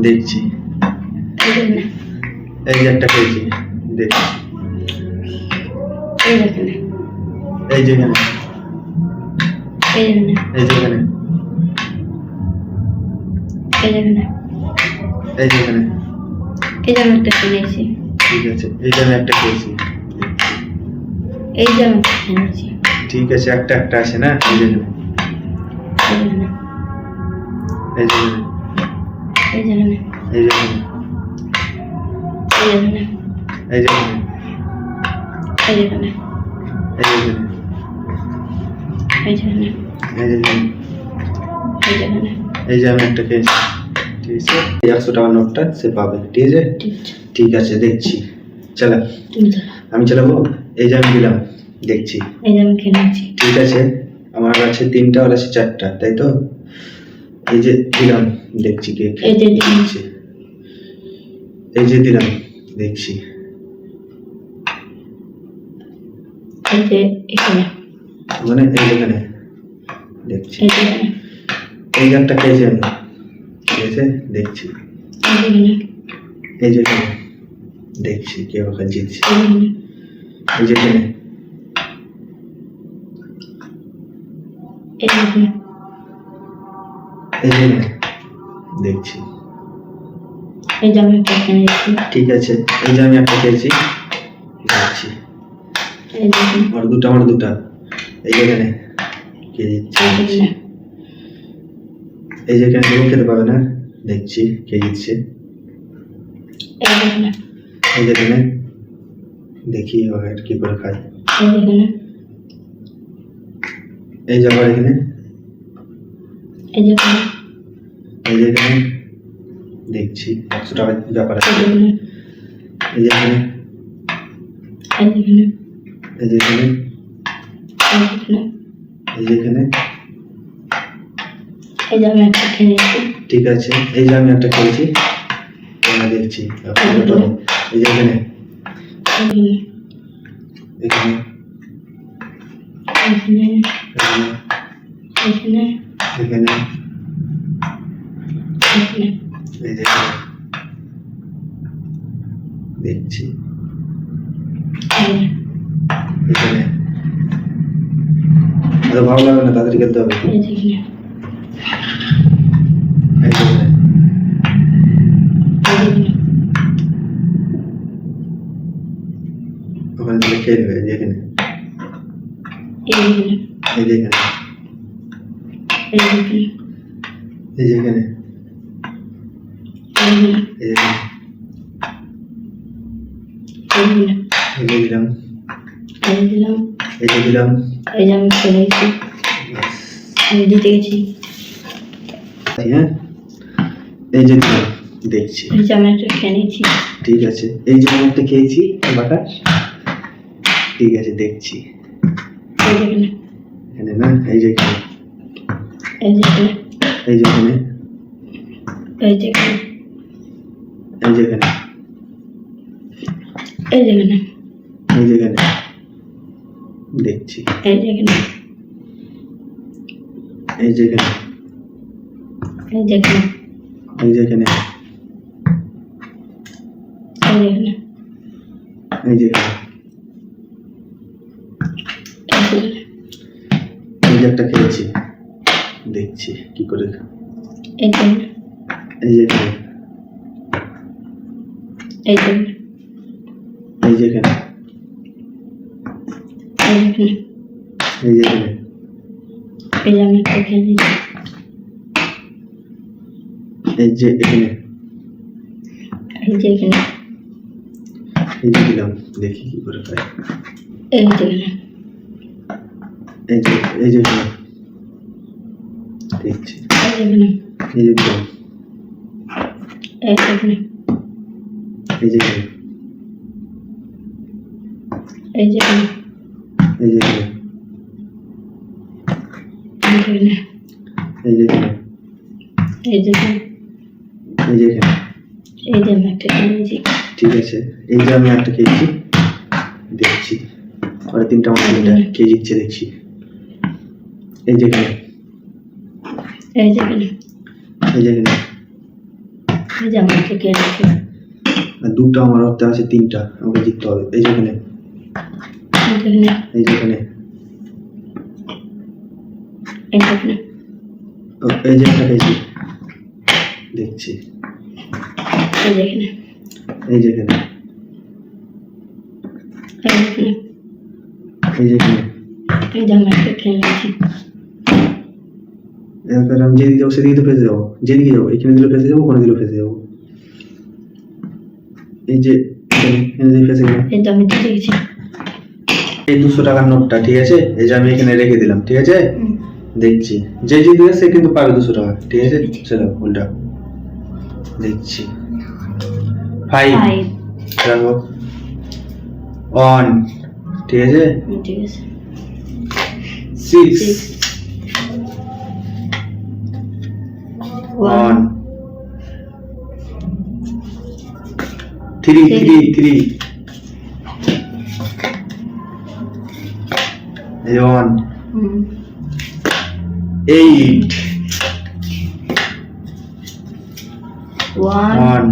দেখছি। এই যে একটা খেয়েছি, দেখছি। এই যে এখানে, এই যে এখানে, এই যে এখানে। একটা কিনেছি। ঠিক আছে, এই যে আমি একটা খেয়েছি। এই যে আমি কিনেছি। ঠিক আছে, একটা একটা আসে না? এই যে এখানে, এই যে এখানে, এই যে এখানে, এই যে এখানে, এই যে এখানে, এই যে এখানে, এই যে এখানে, এই যে এখানে, এই যে এখানে, এই যে এখানে। এই যে আমি একটা খেয়েছি। ঠিক আছে, এই 100 টাকার নোটটা সে পাবে। ঠিক আছে, ঠিক আছে, দেখছি। চালা, আমি চালাবো। এই যে আমি দিলাম, দেখছি। এই যে আমি কিনেছি। ঠিক আছে, আমার কাছে 3টা আর আছে 4টা, তাই তো? এই যে দিলাম, দেখছি কে এই যে দিচ্ছে। এই যে দিলাম, দেখছি। এই যে এখানে, মানে এই যেখানে, দেখছি। এই যে এখানে, এই যে একটা খেয়েছি আমি, ঠিক আছে, দেখছি। এই যে এখানে, এই যে এখানে, দেখছি কে ওখানে জিতছে। এই যে এখানে, এই যে এখানে, এই যে এখানে, এই যে এখানে, দেখছি। এই যে আমি একটা কিনেছি। ঠিক আছে, এই যে আমি একটা খেয়েছি, দেখছি। এই যে এখানে, আমার দুটা। এই যে এখানে কে জিতছে, দেখছি। এই যে এখানে কেউ খেতে পাবে না, দেখছি কে জিতছে। এই যে এখানে, এই যে এখানে, দেখি ওরা কি করে খায়। এই যে এখানে, এই যে আবার এখানে, এই যে এখানে, এই যে এখানে, দেখছি। 100 টাকার ব্যাপার আছে। এই যে এখানে, এই যে এখানে, এই যে এখানে, এই যে এখানে, এই যে এখানে, এই যে আমি একটা কিনেছি। ঠিক আছে, এই যে আমি একটা খেয়েছি, দেখছি। এই যে এখানে, এখানে, এখানে, এখানে, এখানে, এখানে, এখানে, এই যে এখানে, দেখছি। এখানে এত ভালো লাগে না, তাড়াতাড়ি খেলতে হবে। এই যে এখানে, এই যে এখানে, ওখানে থেকে খেয়ে নেবে। এই যে এখানে, এই যে এখানে, এই যে এখানে, এই যে এখানে, এই যে দিলাম, এই যে দিলাম। এই যে আমি কিনেছি। আমি জিতে গেছি। হ্যাঁ, এই যে দিলাম, দেখছি। এই যে আমি একটা কিনেছি। ঠিক আছে, এই যে আমি একটা খেয়েছি বাটা। ঠিক আছে, দেখছি। এই যে এখানে, এখানে না, এই যে এখানে, এই যে এখানে, এই যে এখানে, এই যে এখানে, এই যে এখানে, এই যে এখানে, এই যে এখানে, দেখছি। এই যে এখানে, এই যে এখানে, এই যে এখানে, এই যে এখানে, এই যে এখানে, এই যে এখানে, এই যে একটা খেয়েছি, দেখছি কি করে। এই যে এই যে এখানে, এই যে এই যে এখানে, এই যে এই যে এখানে, এই যে আমি একটা কিনেছি। এই যে এখানে, এই যে এখানে, এই যে দিলাম, দেখি কি করে খায়। এই যে এখানে, এই যে, এই যে এখানে, দেখছি। এই যে এখানে, এই যে দিলাম, এই যে এখানে, এই যে এখানে, এই যে এখানে, এই যে এখানে, এই যে এখানে, এই যে এখানে, এই যে এখানে, এই যে এখানে, এই যে আমি একটা কিনেছি। ঠিক আছে, এই যে আমি একটা খেয়েছি, দেখছি। আর 3টা আমার 3টা কে জিতছে, দেখছি। এই যে এখানে, এই যে এখানে, এই যে এখানে, এই এই যে আমাকে কেটেছে আর দুটো আমার হাতে আছে, তিনটা আমাকে জিততে হবে। এই যেখানে, এখানে এই যেখানে, এখানে এই যে একটা পেয়েছি, দেখছি। এই যে এখানে এই যেখানে, এই যে এখানে এই যেখানে। এই যে আমি একটা খেলেছি এবার আমি যেদিকে যাবো সেদিকে তো ফেসে যাবো, যেদিকে যাবো এখানে দিলেও ফেসে যাবো, ওখানে দিলেও ফেসে যাবো। এই যে এখানে দিয়ে ফেসে গেলাম। এই তো আমি জিতে গেছি এই 200 টাকার নোটটা, ঠিক আছে? এই যে আমি এখানে রেখে দিলাম, ঠিক আছে? দেখছি যে জিতবে সে কিন্তু পাবে 200 টাকা, ঠিক আছে? চলো উল্টা দেখছি। 5 5 রাখো, 1, ঠিক আছে? ঠিক আছে 6 1 1 3 এই 1 8 1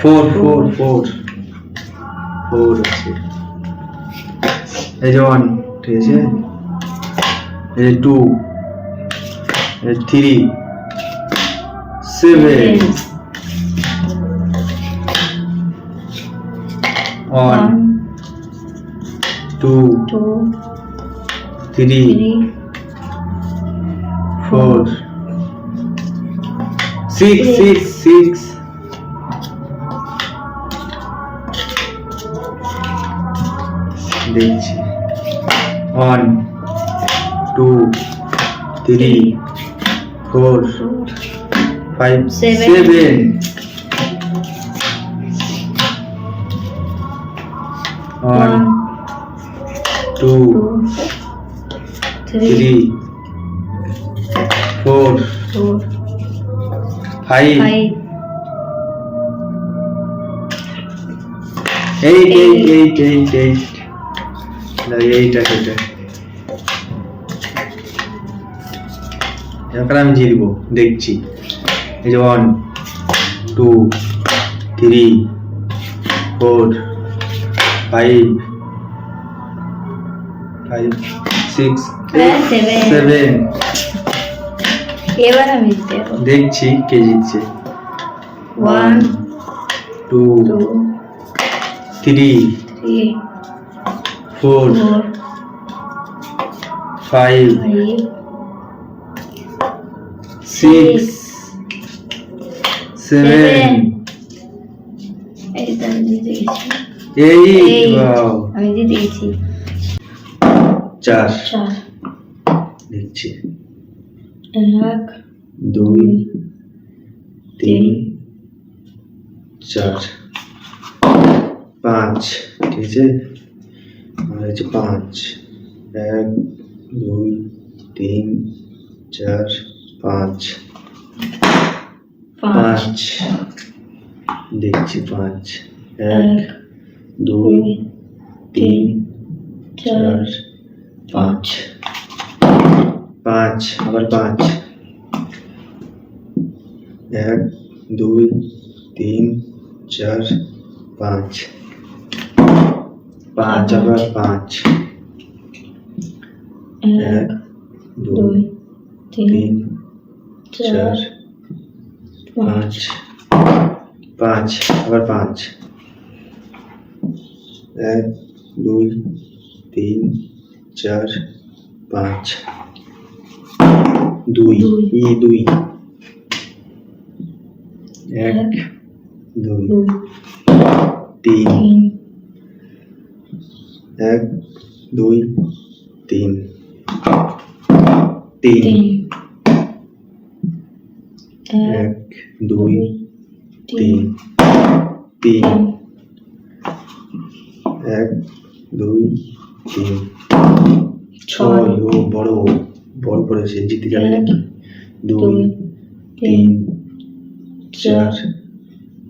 1 4 আছে। এই যে 1, ঠিক আছে? এই 2, এই 3 7 1 2 3 4 6 দেখছি। 1 2 3 4 5 7 1 2 3 4 5 8 না এইটা সেটা। এবার আমি জিতবো, দেখছি। এই যে 1 2 3 4 5 6 7 এবার আমি জিতে যাবো দেখছি কে জিতছে। 1 2 3 4 5 6 7 এই তো আমি জিতে গেছি 8 ওয়াও আমি জিতে গেছি 4 4 দেখছি। 1 2 3 4 5, ঠিক আছে? আর হচ্ছে 5 1 2 3 4 5 5 দেখছি। 5 1 2 3 4 5 5 আবার 5 1 2 3 4 5 5 আবার 5 1 2 3 4 5 5 আবার 5 1 2 3 4 5 2 এই 2 1 2 3 1 2 3 3 1 2 3 3 1 2 3 6 ও বড় পড়েছে, জিতে যাবে নাকি? 2 3 4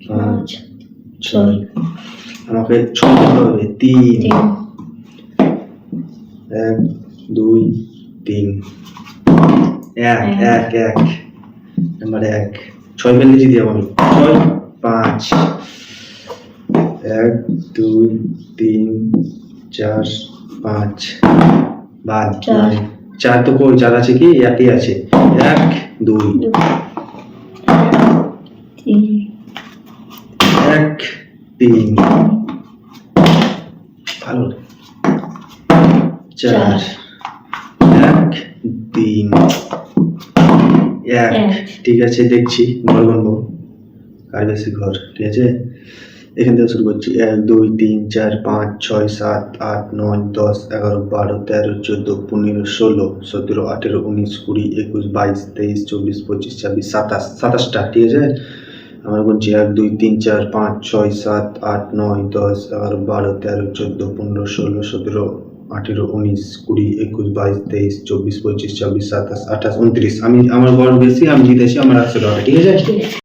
5 6 আমাকে 6 দিতে হবে। 3 1 2 3 1 1 1 নাম্বার 1 ছয় ফেললে জিতি যাবো আমি। ছয়, 5, 1, 2, 3, 4, 5, বাদ চার। নয়। 4 তো কই, 4 আছে কি? একই আছে। 1, 2, 3, 1, 3, ভালো, 4, 1, 3, 1। এক। ঠিক আছে, দেখছি ঘর গুনবো, কার বেশি ঘর। ঠিক আছে, এখান থেকে শুরু করছি। 1, 2, 3, 4, 5, 6, 7, 8, 9, 10, 11, 12, 13, 14, 15, 16, 17, 18, 19, 20, 21, 22, 23, 24, 25, 26, 27, 27টা। ঠিক আছে, আমরা বলছি 1, 2, 3, 4, 5, 6, 7, 8, 9, 10, 11, 12, 13, 14, 15, 16, 17, 18, 19, 20, 21, 22, 23, 24, 25, 26, 27, 28, 29। আমি, আমার বড় বেশি, আমি জিতেছি, আমার 100 টাকা। ঠিক আছে। ঠিক আছে।